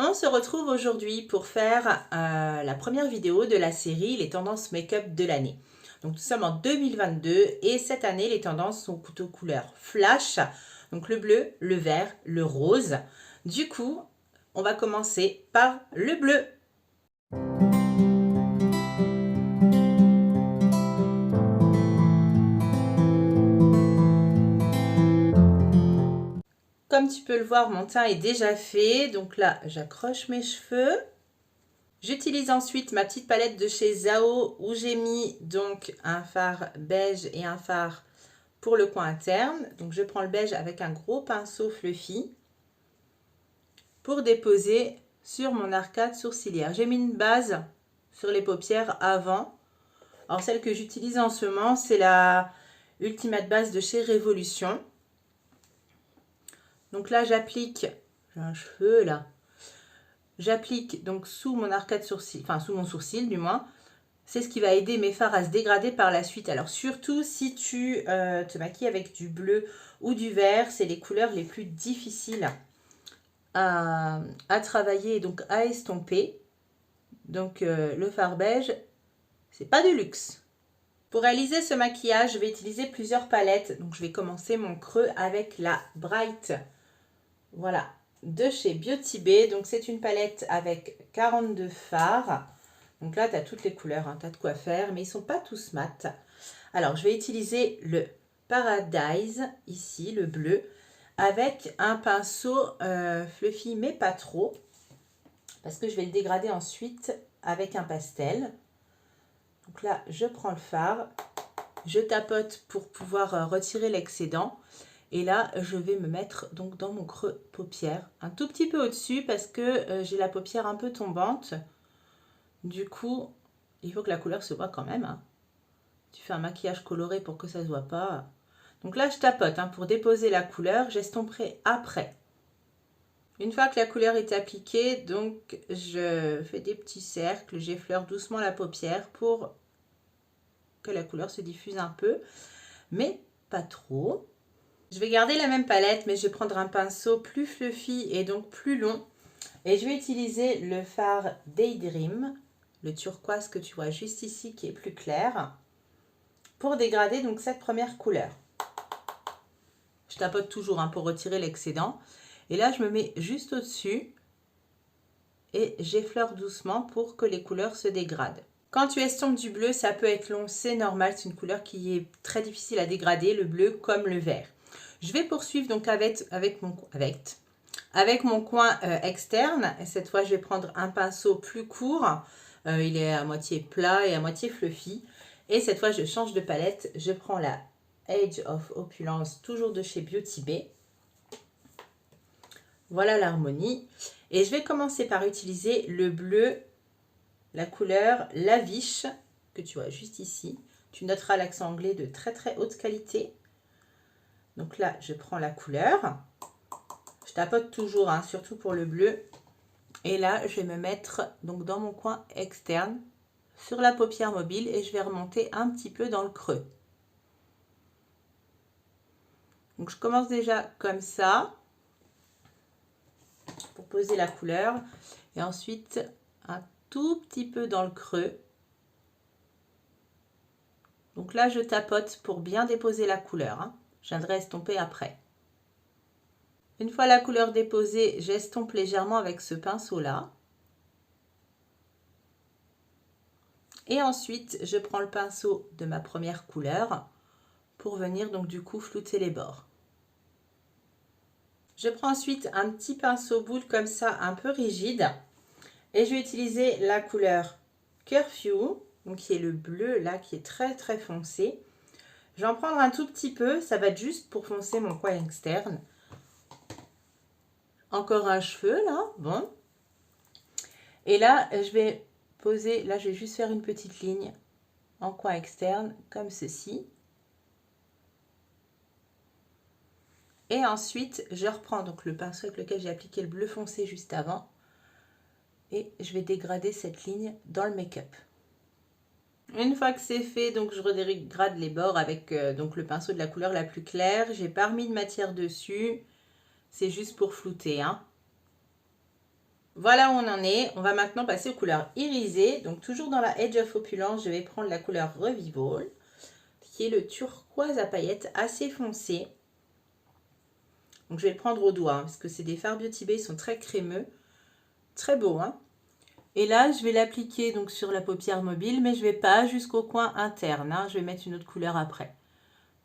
On se retrouve aujourd'hui pour faire la première vidéo de la série Les tendances make-up de l'année. Donc nous sommes en 2022 et cette année les tendances sont plutôt couleurs flash, donc le bleu, le vert, le rose. Du coup, on va commencer par le bleu. Comme tu peux le voir, mon teint est déjà fait. Donc là, j'accroche mes cheveux. J'utilise ensuite ma petite palette de chez Zao où j'ai mis donc un fard beige et un fard pour le coin interne. Donc je prends le beige avec un gros pinceau fluffy pour déposer sur mon arcade sourcilière. J'ai mis une base sur les paupières avant. Alors celle que j'utilise en ce moment, c'est la Ultimate Base de chez Révolution. Donc là j'applique, j'ai un cheveu là, j'applique donc sous mon arcade sourcil, enfin sous mon sourcil du moins. C'est ce qui va aider mes fards à se dégrader par la suite. Alors surtout si tu te maquilles avec du bleu ou du vert, c'est les couleurs les plus difficiles à travailler et donc à estomper. Donc le fard beige, c'est pas de luxe. Pour réaliser ce maquillage, je vais utiliser plusieurs palettes. Donc je vais commencer mon creux avec la Bright, voilà, de chez Beauty Bay. Donc c'est une palette avec 42 fards. Donc là, tu as toutes les couleurs, hein, tu as de quoi faire, mais ils ne sont pas tous mat. Alors, je vais utiliser le Paradise, ici, le bleu, avec un pinceau fluffy, mais pas trop, parce que je vais le dégrader ensuite avec un pastel. Donc là, je prends le fard, je tapote pour pouvoir retirer l'excédent. Et là, je vais me mettre donc dans mon creux paupière, un tout petit peu au-dessus, parce que j'ai la paupière un peu tombante. Du coup, il faut que la couleur se voit quand même. Hein. Tu fais un maquillage coloré pour que ça ne se voit pas. Donc là, je tapote hein, pour déposer la couleur. J'estomperai après. Une fois que la couleur est appliquée, donc je fais des petits cercles. J'effleure doucement la paupière pour que la couleur se diffuse un peu, mais pas trop. Je vais garder la même palette, mais je vais prendre un pinceau plus fluffy et donc plus long. Et je vais utiliser le fard Daydream, le turquoise que tu vois juste ici qui est plus clair, pour dégrader donc cette première couleur. Je tapote toujours hein, pour retirer l'excédent. Et là, je me mets juste au-dessus et j'effleure doucement pour que les couleurs se dégradent. Quand tu estompes du bleu, ça peut être long, c'est normal. C'est une couleur qui est très difficile à dégrader, le bleu comme le vert. Je vais poursuivre donc avec mon coin externe. Et cette fois, je vais prendre un pinceau plus court. Il est à moitié plat et à moitié fluffy. Et cette fois, je change de palette. Je prends la Age of Opulence, toujours de chez Beauty Bay. Voilà l'harmonie. Et je vais commencer par utiliser le bleu, la couleur Lavish, que tu vois juste ici. Tu noteras l'accent anglais de très très haute qualité. Donc là, je prends la couleur. Je tapote toujours, hein, surtout pour le bleu. Et là, je vais me mettre donc dans mon coin externe, sur la paupière mobile, et je vais remonter un petit peu dans le creux. Donc je commence déjà comme ça, pour poser la couleur. Et ensuite, un tout petit peu dans le creux. Donc là, je tapote pour bien déposer la couleur. Hein. Je viendrai estomper après. Une fois la couleur déposée, j'estompe légèrement avec ce pinceau-là. Et ensuite, je prends le pinceau de ma première couleur pour venir donc du coup flouter les bords. Je prends ensuite un petit pinceau boule comme ça, un peu rigide. Et je vais utiliser la couleur Curfew, donc qui est le bleu là, qui est très très foncé. Je vais en prendre un tout petit peu, ça va être juste pour foncer mon coin externe. Encore un cheveu là, bon. Et là, je vais poser, là je vais juste faire une petite ligne en coin externe, comme ceci. Et ensuite, je reprends donc le pinceau avec lequel j'ai appliqué le bleu foncé juste avant. Et je vais dégrader cette ligne dans le make-up. Une fois que c'est fait, donc je redégrade les bords avec donc le pinceau de la couleur la plus claire. J'ai pas remis de matière dessus. C'est juste pour flouter. Hein. Voilà où on en est. On va maintenant passer aux couleurs irisées. Donc toujours dans la Edge of Opulence, je vais prendre la couleur Revival, qui est le turquoise à paillettes assez foncé. Donc je vais le prendre au doigt, hein, parce que c'est des fards Beauty Bay, ils sont très crémeux. Très beau, hein. Et là, je vais l'appliquer donc sur la paupière mobile, mais je ne vais pas jusqu'au coin interne, hein. Je vais mettre une autre couleur après.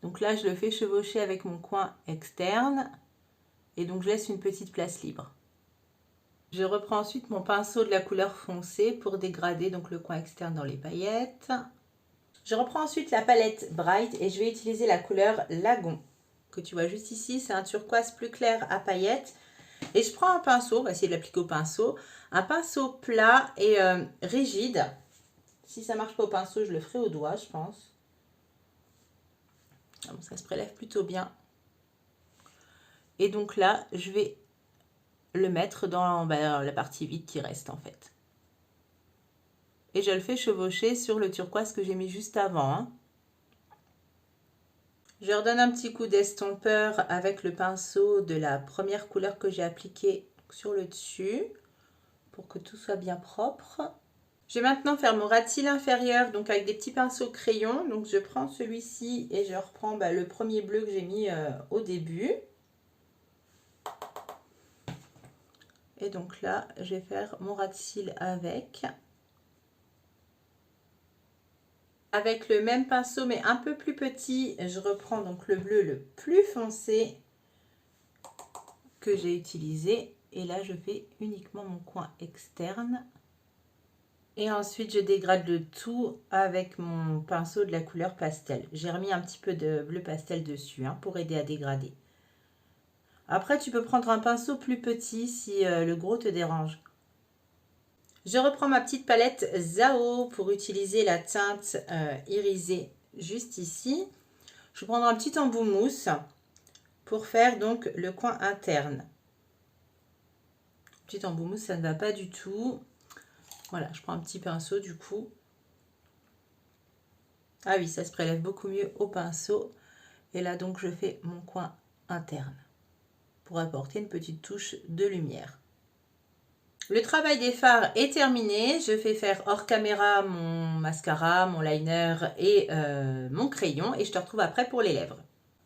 Donc là, je le fais chevaucher avec mon coin externe. Et donc, je laisse une petite place libre. Je reprends ensuite mon pinceau de la couleur foncée pour dégrader donc le coin externe dans les paillettes. Je reprends ensuite la palette Bright et je vais utiliser la couleur Lagon, que tu vois juste ici. C'est un turquoise plus clair à paillettes. Et je prends un pinceau, on va essayer de l'appliquer au pinceau. Un pinceau plat et rigide. Si ça ne marche pas au pinceau, je le ferai au doigt, je pense. Bon, ça se prélève plutôt bien. Et donc là, je vais le mettre dans la partie vide qui reste en fait. Et je le fais chevaucher sur le turquoise que j'ai mis juste avant, hein. Je redonne un petit coup d'estompeur avec le pinceau de la première couleur que j'ai appliquée sur le dessus pour que tout soit bien propre. Je vais maintenant faire mon ras de cils inférieur, donc avec des petits pinceaux crayons. Donc je prends celui-ci et je reprends le premier bleu que j'ai mis au début. Et donc là, je vais faire mon ras de cils avec. Avec le même pinceau mais un peu plus petit, je reprends donc le bleu le plus foncé que j'ai utilisé. Et là, je fais uniquement mon coin externe. Et ensuite, je dégrade le tout avec mon pinceau de la couleur pastel. J'ai remis un petit peu de bleu pastel dessus, hein, pour aider à dégrader. Après, tu peux prendre un pinceau plus petit si le gros te dérange. Je reprends ma petite palette Zao pour utiliser la teinte irisée juste ici. Je vais prendre un petit embout mousse pour faire donc le coin interne. Petit embout mousse, ça ne va pas du tout. Voilà, je prends un petit pinceau du coup. Ah oui, ça se prélève beaucoup mieux au pinceau. Et là donc je fais mon coin interne pour apporter une petite touche de lumière. Le travail des fards est terminé. Je fais faire hors caméra mon mascara, mon liner et mon crayon. Et je te retrouve après pour les lèvres.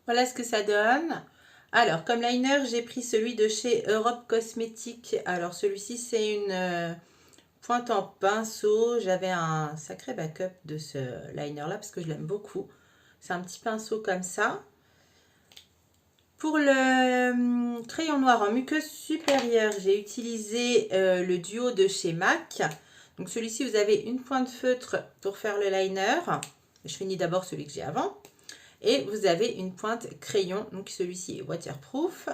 Voilà ce que ça donne. Alors, comme liner, j'ai pris celui de chez Europe Cosmétiques. Alors, celui-ci, c'est une pointe en pinceau. J'avais un sacré backup de ce liner-là parce que je l'aime beaucoup. C'est un petit pinceau comme ça. Pour le crayon noir en muqueuse supérieure, j'ai utilisé le duo de chez MAC. Donc celui-ci, vous avez une pointe feutre pour faire le liner. Je finis d'abord celui que j'ai avant. Et vous avez une pointe crayon. Donc celui-ci est waterproof.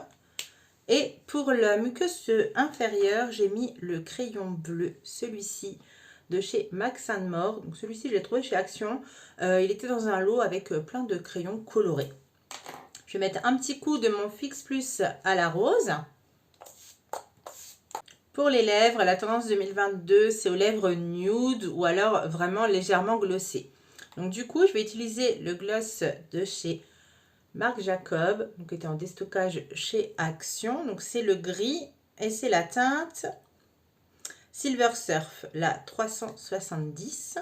Et pour la muqueuse inférieure, j'ai mis le crayon bleu, celui-ci de chez Max & More. Donc celui-ci, je l'ai trouvé chez Action. Il était dans un lot avec plein de crayons colorés. Je vais mettre un petit coup de mon Fix Plus à la rose. Pour les lèvres, la tendance 2022, c'est aux lèvres nude ou alors vraiment légèrement glossées. Donc du coup, je vais utiliser le gloss de chez Marc Jacob, donc qui était en déstockage chez Action. Donc c'est le gris et c'est la teinte Silver Surf, la 370,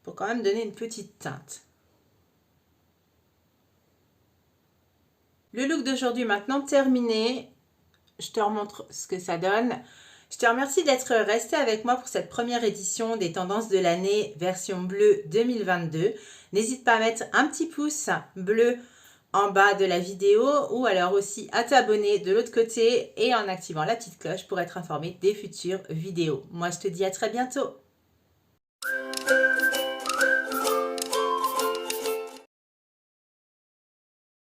pour quand même donner une petite teinte. Le look d'aujourd'hui maintenant terminé. Je te remontre ce que ça donne. Je te remercie d'être resté avec moi pour cette première édition des tendances de l'année version bleue 2022. N'hésite pas à mettre un petit pouce bleu en bas de la vidéo ou alors aussi à t'abonner de l'autre côté et en activant la petite cloche pour être informé des futures vidéos. Moi, je te dis à très bientôt.